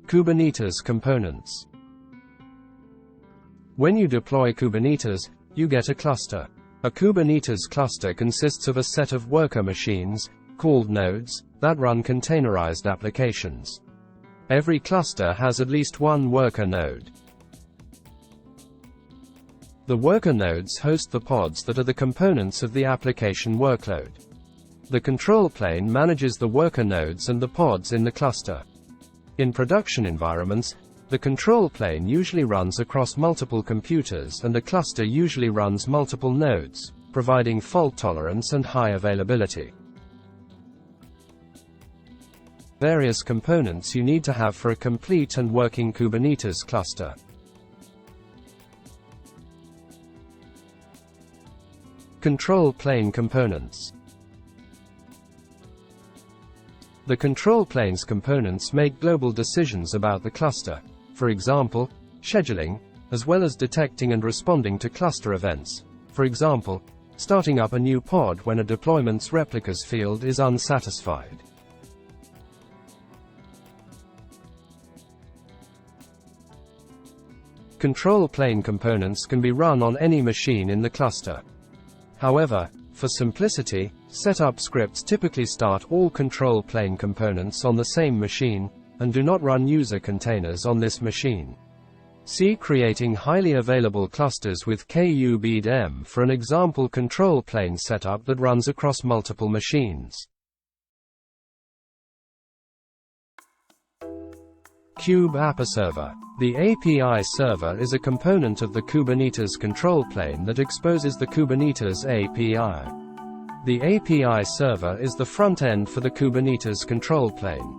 Kubernetes components. When you deploy Kubernetes, you get a cluster. A Kubernetes cluster consists of a set of worker machines, called nodes, that run containerized applications. Every cluster has at least one worker node. The worker nodes host the pods that are the components of the application workload. The control plane manages the worker nodes and the pods in the cluster. In production environments, the control plane usually runs across multiple computers and the cluster usually runs multiple nodes, providing fault tolerance and high availability. Various components you need to have for a complete and working Kubernetes cluster. Control plane components. The control plane's components make global decisions about the cluster, for example, scheduling, as well as detecting and responding to cluster events, for example, starting up a new pod when a deployment's replicas field is unsatisfied. Control plane components can be run on any machine in the cluster. However, for simplicity, setup scripts typically start all control plane components on the same machine, and do not run user containers on this machine. See creating highly available clusters with kube-m for an example control plane setup that runs across multiple machines. Kube-apiserver. The API server is a component of the Kubernetes control plane that exposes the Kubernetes API. The API server is the front end for the Kubernetes control plane.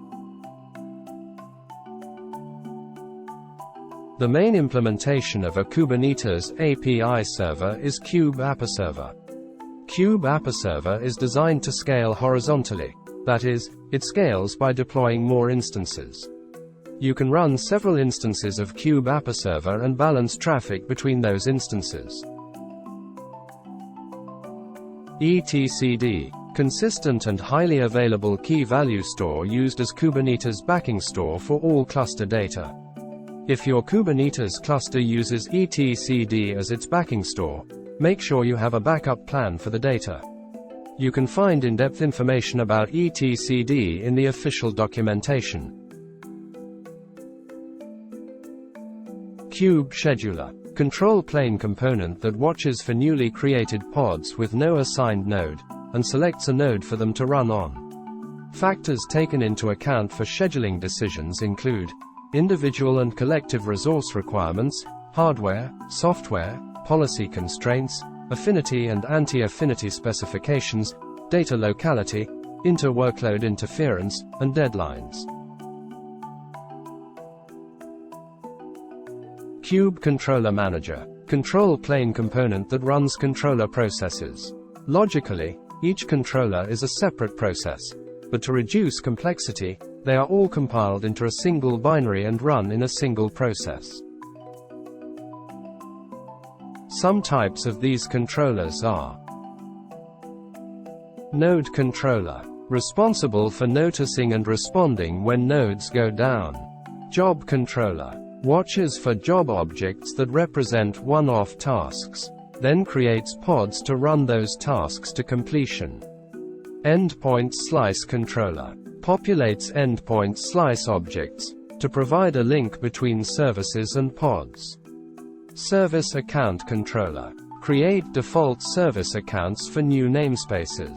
The main implementation of a Kubernetes API server is kube-apiserver. Kube-apiserver is designed to scale horizontally. That is, it scales by deploying more instances. You can run several instances of kube-apiserver and balance traffic between those instances. etcd. Consistent and highly available key value store used as Kubernetes backing store for all cluster data. If your Kubernetes cluster uses etcd as its backing store, make sure you have a backup plan for the data. You can find in-depth information about etcd in the official documentation. Kube-scheduler. Control plane component that watches for newly created pods with no assigned node, and selects a node for them to run on. Factors taken into account for scheduling decisions include individual and collective resource requirements, hardware, software, policy constraints, affinity and anti-affinity specifications, data locality, inter-workload interference, and deadlines. Kube-controller-manager. Control plane component that runs controller processes. Logically, each controller is a separate process, but to reduce complexity, they are all compiled into a single binary and run in a single process. Some types of these controllers are: node controller, responsible for noticing and responding when nodes go down. Job controller, watches for job objects that represent one-off tasks, then creates pods to run those tasks to completion. Endpoint slice controller, populates endpoint slice objects, to provide a link between services and pods. Service account controller, create default service accounts for new namespaces.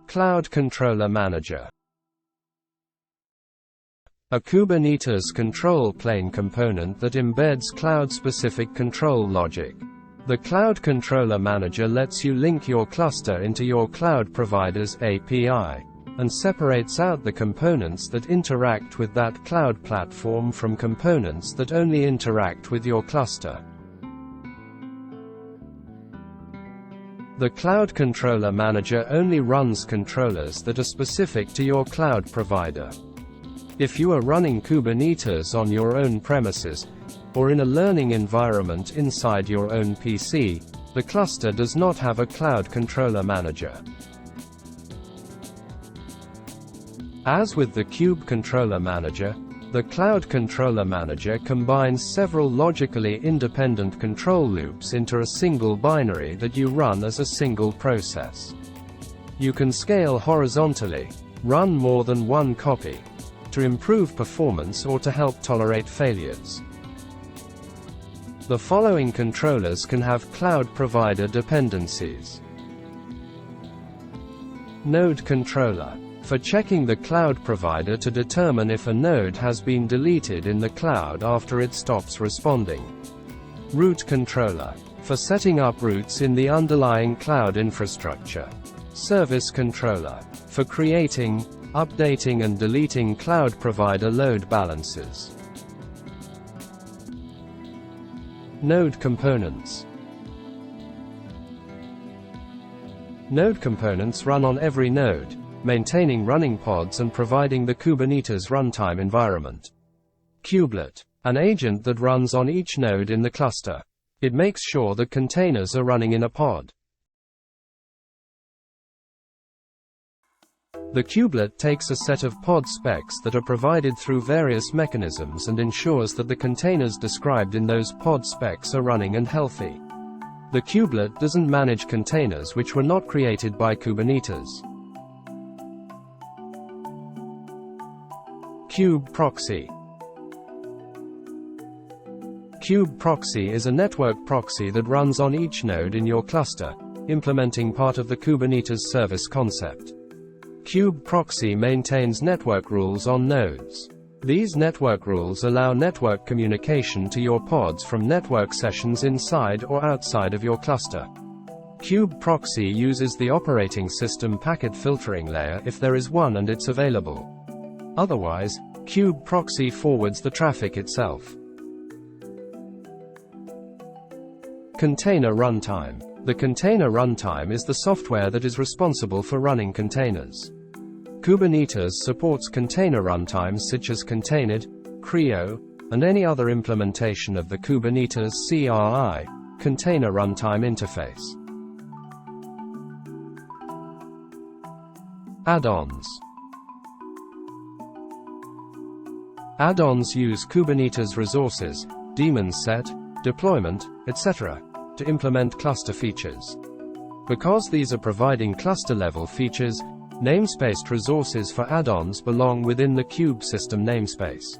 Cloud controller-manager. A Kubernetes control plane component that embeds cloud-specific control logic. The Cloud Controller Manager lets you link your cluster into your cloud provider's API, and separates out the components that interact with that cloud platform from components that only interact with your cluster. The Cloud Controller Manager only runs controllers that are specific to your cloud provider. If you are running Kubernetes on your own premises, or in a learning environment inside your own PC, the cluster does not have a Cloud Controller Manager. As with the kube-controller-manager, the Cloud Controller Manager combines several logically independent control loops into a single binary that you run as a single process. You can scale horizontally, run more than one copy, to improve performance or to help tolerate failures. The following controllers can have cloud provider dependencies. Node controller, for checking the cloud provider to determine if a node has been deleted in the cloud after it stops responding. Route controller, for setting up routes in the underlying cloud infrastructure. Service controller, for creating, updating and deleting cloud provider load balancers. Node components. Node components run on every node, maintaining running pods and providing the Kubernetes runtime environment. Kubelet, an agent that runs on each node in the cluster. It makes sure that containers are running in a pod. The kubelet takes a set of pod specs that are provided through various mechanisms and ensures that the containers described in those pod specs are running and healthy. The kubelet doesn't manage containers which were not created by Kubernetes. Kube-Proxy. Kube-Proxy is a network proxy that runs on each node in your cluster, implementing part of the Kubernetes service concept. Kube-Proxy maintains network rules on nodes. These network rules allow network communication to your pods from network sessions inside or outside of your cluster. Kube-Proxy uses the operating system packet filtering layer if there is one and it's available. Otherwise, Kube-Proxy forwards the traffic itself. Container runtime. The container runtime is the software that is responsible for running containers. Kubernetes supports container runtimes such as Containerd, Creo, and any other implementation of the Kubernetes CRI, Container Runtime Interface. Addons. Addons use Kubernetes resources, daemon set, deployment, etc., to implement cluster features. Because these are providing cluster-level features, namespaced resources for add-ons belong within the kube system namespace.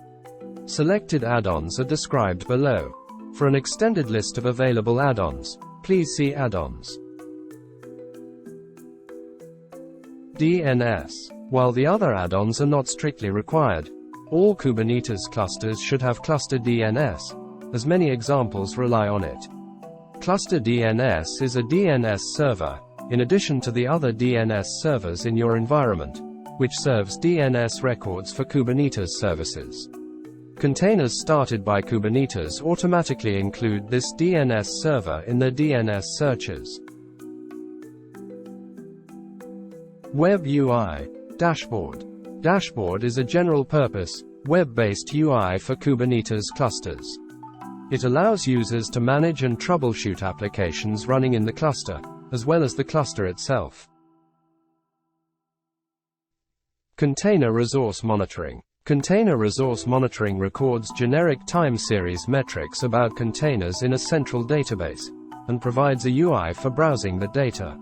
Selected add-ons are described below. For an extended list of available add-ons, please see add-ons. DNS. While the other add-ons are not strictly required, all Kubernetes clusters should have cluster DNS, as many examples rely on it. Cluster DNS is a DNS server, in addition to the other DNS servers in your environment, which serves DNS records for Kubernetes services. Containers started by Kubernetes automatically include this DNS server in their DNS searches. Web UI. Dashboard. Dashboard is a general-purpose, web-based UI for Kubernetes clusters. It allows users to manage and troubleshoot applications running in the cluster, as well as the cluster itself. Container resource monitoring. Container resource monitoring records generic time series metrics about containers in a central database, and provides a UI for browsing the data.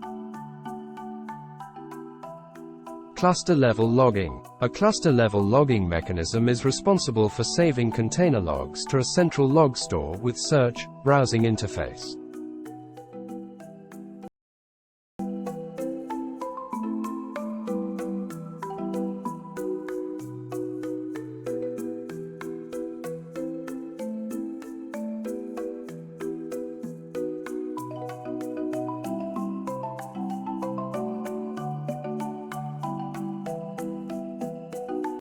Cluster-level logging. A cluster-level logging mechanism is responsible for saving container logs to a central log store with search, browsing interface.